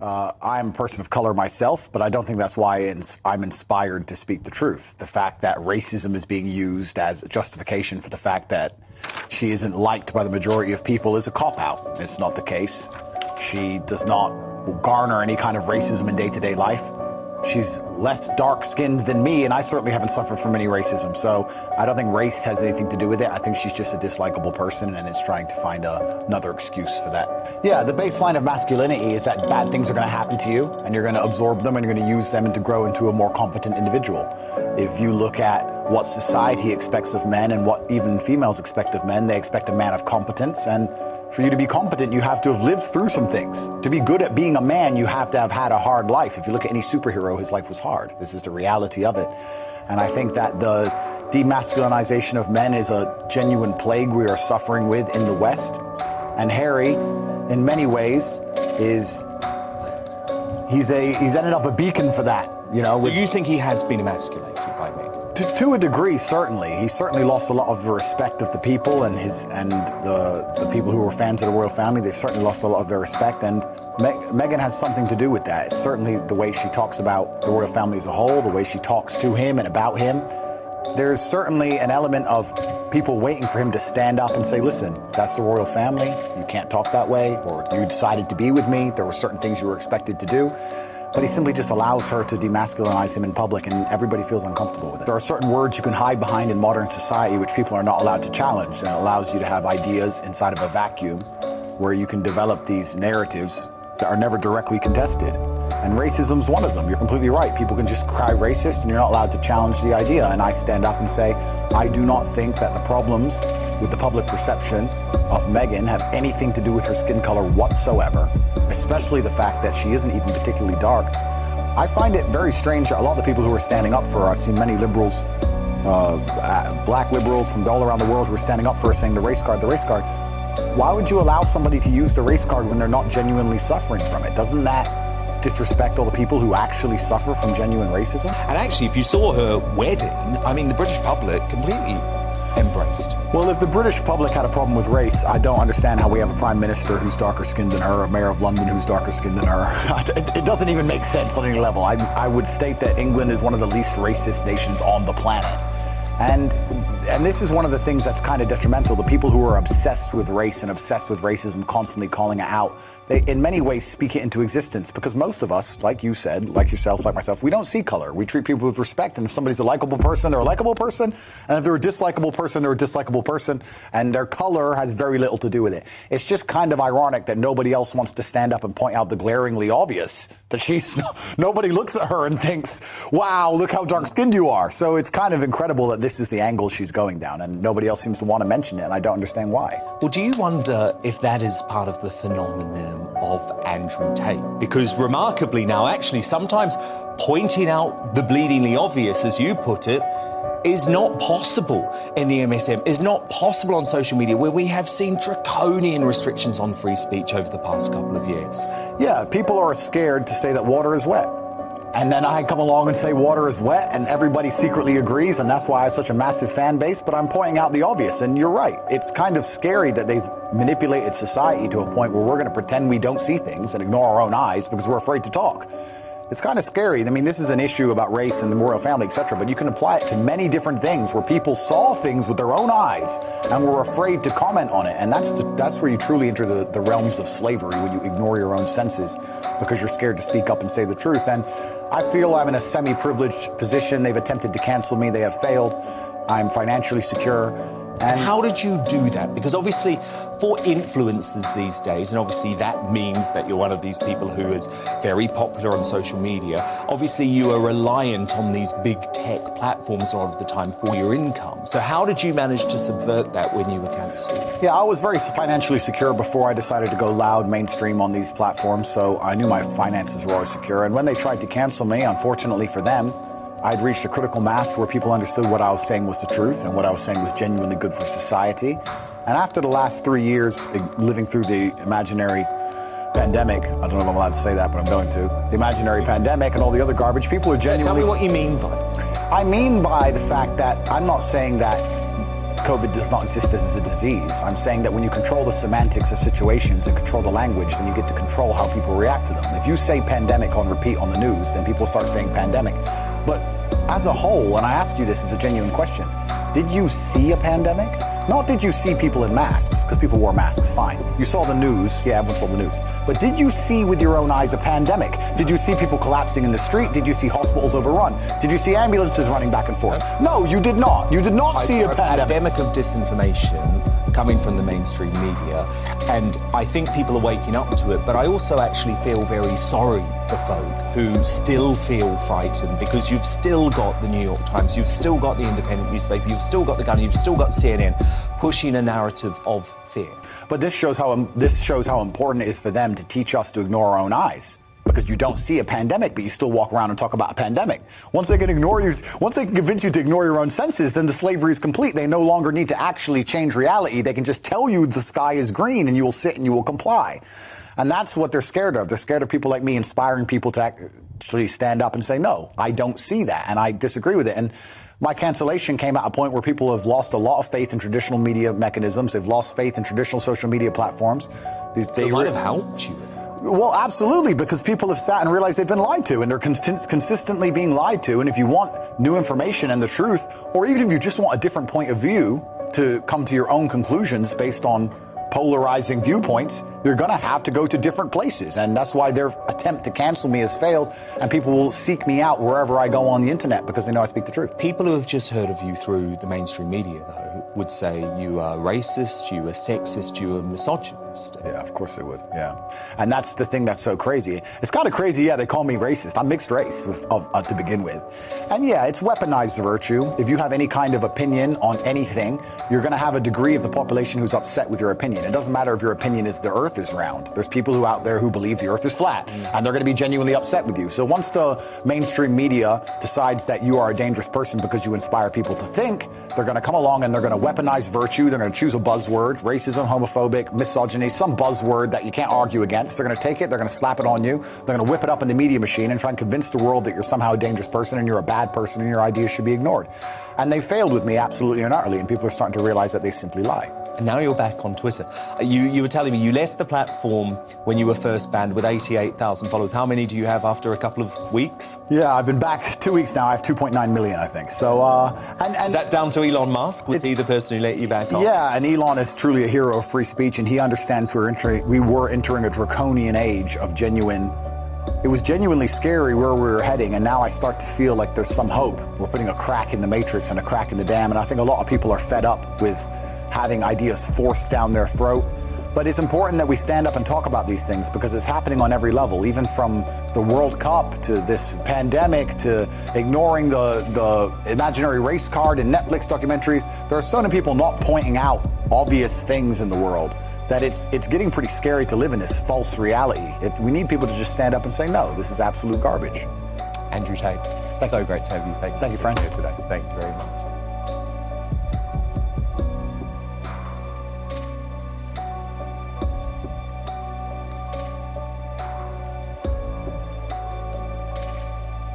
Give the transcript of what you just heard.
I'm a person of color myself, but I don't think that's why I'm inspired to speak the truth. The fact that racism is being used as a justification for the fact that she isn't liked by the majority of people is a cop-out. It's not the case. She does not garner any kind of racism in day-to-day life. She's less dark-skinned than me, and I certainly haven't suffered from any racism. So I don't think race has anything to do with it. I think she's just a dislikable person and is trying to find another excuse for that. Yeah, the baseline of masculinity is that bad things are going to happen to you, and you're going to absorb them, and you're going to use them and to grow into a more competent individual. If you look at what society expects of men and what even females expect of men, they expect a man of competence, and for you to be competent, you have to have lived through some things. To be good at being a man, you have to have had a hard life. If you look at any superhero, his life was hard. This is the reality of it. And I think that the demasculinization of men is a genuine plague we are suffering with in the West. And Harry, in many ways, he's ended up a beacon for that. You know. So you think he has been emasculated by Meghan? To a degree, certainly. He certainly lost a lot of the respect of the people and the people who were fans of the royal family. They've certainly lost a lot of their respect, and Meghan has something to do with that. It's certainly the way she talks about the royal family as a whole, the way she talks to him and about him. There's certainly an element of people waiting for him to stand up and say, listen, that's the royal family. You can't talk that way, or you decided to be with me. There were certain things you were expected to do. But he simply just allows her to demasculinize him in public, and everybody feels uncomfortable with it. There are certain words you can hide behind in modern society which people are not allowed to challenge, and it allows you to have ideas inside of a vacuum where you can develop these narratives that are never directly contested. And racism's one of them. You're completely right. People can just cry racist and you're not allowed to challenge the idea. And I stand up and say, I do not think that the problems with the public perception of Meghan have anything to do with her skin color whatsoever, especially the fact that she isn't even particularly dark. I find it very strange that a lot of the people who are standing up for her, I've seen many liberals, black liberals from all around the world who are standing up for her saying the race card, the race card. Why would you allow somebody to use the race card when they're not genuinely suffering from it? Doesn't that disrespect all the people who actually suffer from genuine racism? And actually, if you saw her wedding, I mean, the British public completely embraced. Well, if the British public had a problem with race, I don't understand how we have a prime minister who's darker skinned than her, a mayor of London who's darker skinned than her. It doesn't even make sense on any level. I would state that England is one of the least racist nations on the planet. And this is one of the things that's kind of detrimental. The people who are obsessed with race and obsessed with racism, constantly calling it out, they in many ways speak it into existence, because most of us, like you said, like yourself, like myself, we don't see color. We treat people with respect, and if somebody's a likable person, they're a likable person, and if they're a dislikable person, they're a dislikable person, and their color has very little to do with it. It's just kind of ironic that nobody else wants to stand up and point out the glaringly obvious, that nobody looks at her and thinks, wow, look how dark-skinned you are. So it's kind of incredible that this is the angle she's going down, and nobody else seems to want to mention it, and I don't understand why. Well, do you wonder if that is part of the phenomenon of Andrew Tate? Because remarkably now, actually, sometimes pointing out the bleedingly obvious, as you put it, is not possible in the MSM, is not possible on social media, where we have seen draconian restrictions on free speech over the past couple of years. Yeah, people are scared to say that water is wet. And then I come along and say water is wet, and everybody secretly agrees, and that's why I have such a massive fan base, but I'm pointing out the obvious, and you're right. It's kind of scary that they've manipulated society to a point where we're going to pretend we don't see things and ignore our own eyes because we're afraid to talk. It's kind of scary. I mean, this is an issue about race and the royal family, etc., but you can apply it to many different things where people saw things with their own eyes and were afraid to comment on it. And that's where you truly enter the realms of slavery, when you ignore your own senses because you're scared to speak up and say the truth. And I feel I'm in a semi-privileged position. They've attempted to cancel me. They have failed. I'm financially secure. And how did you do that? Because obviously, for influencers these days, and obviously that means that you're one of these people who is very popular on social media, obviously you are reliant on these big tech platforms a lot of the time for your income. So how did you manage to subvert that when you were cancelled? Yeah, I was very financially secure before I decided to go loud mainstream on these platforms, so I knew my finances were always secure. And when they tried to cancel me, unfortunately for them, I'd reached a critical mass where people understood what I was saying was the truth and what I was saying was genuinely good for society. And after the last 3 years living through the imaginary pandemic, I don't know if I'm allowed to say that, but I'm going to, the imaginary pandemic and all the other garbage, people are genuinely... Tell me what you mean by it. I mean by the fact that I'm not saying that COVID does not exist as a disease. I'm saying that when you control the semantics of situations and control the language, then you get to control how people react to them. If you say pandemic on repeat on the news, then people start saying pandemic. But as a whole, and I ask you this as a genuine question, did you see a pandemic? Not did you see people in masks, because people wore masks, fine. You saw the news, yeah, everyone saw the news. But did you see with your own eyes a pandemic? Did you see people collapsing in the street? Did you see hospitals overrun? Did you see ambulances running back and forth? No, you did not. You did not see a pandemic. Epidemic of disinformation coming from the mainstream media, and I think people are waking up to it, but I also actually feel very sorry for folk who still feel frightened, because you've still got the New York Times, you've still got the Independent newspaper, you've still got The Gun, you've still got CNN pushing a narrative of fear. But this shows how important it is for them to teach us to ignore our own eyes. Because you don't see a pandemic, but you still walk around and talk about a pandemic. Once they can ignore you, once they can convince you to ignore your own senses, then the slavery is complete. They no longer need to actually change reality. They can just tell you the sky is green and you will sit and you will comply. And that's what they're scared of. They're scared of people like me inspiring people to actually stand up and say, no, I don't see that and I disagree with it. And my cancellation came at a point where people have lost a lot of faith in traditional media mechanisms. They've lost faith in traditional social media platforms. They might have helped you. Well, absolutely, because people have sat and realized they've been lied to, and they're consistently being lied to. And if you want new information and the truth, or even if you just want a different point of view to come to your own conclusions based on polarizing viewpoints, you're going to have to go to different places. And that's why their attempt to cancel me has failed, and people will seek me out wherever I go on the internet because they know I speak the truth. People who have just heard of you through the mainstream media, though, would say you are racist, you are sexist, you are misogynist. Yeah, of course they would, yeah. And that's the thing that's so crazy. It's kind of crazy, yeah, they call me racist. I'm mixed race to begin with. And yeah, it's weaponized virtue. If you have any kind of opinion on anything, you're going to have a degree of the population who's upset with your opinion. It doesn't matter if your opinion is the earth is round. There's people who out there who believe the earth is flat, and they're going to be genuinely upset with you. So once the mainstream media decides that you are a dangerous person because you inspire people to think, they're going to come along and they're going to weaponize virtue. They're going to choose a buzzword, racism, homophobic, misogyny, some buzzword that you can't argue against. They're going to take it, they're going to slap it on you, they're going to whip it up in the media machine and try and convince the world that you're somehow a dangerous person and you're a bad person and your ideas should be ignored. And they failed with me absolutely and utterly, and people are starting to realize that they simply lie. And now you're back on Twitter. You were telling me you left the platform when you were first banned with 88,000 followers. How many do you have after a couple of weeks? Yeah, I've been back 2 weeks now. I have 2.9 million, I think. So, and is that down to Elon Musk? Was he the person who let you back on? Yeah, and Elon is truly a hero of free speech, and he understands we were entering a draconian age of genuine. It was genuinely scary where we were heading, and now I start to feel like there's some hope. We're putting a crack in the matrix and a crack in the dam, and I think a lot of people are fed up with having ideas forced down their throat. But it's important that we stand up and talk about these things because it's happening on every level, even from the World Cup to this pandemic to ignoring the imaginary race card in Netflix documentaries. There are so many people not pointing out obvious things in the world that it's getting pretty scary to live in this false reality. We need people to just stand up and say, no, this is absolute garbage. Andrew Tate, so great to have you. Thank you, friend. Here today. Thank you very much.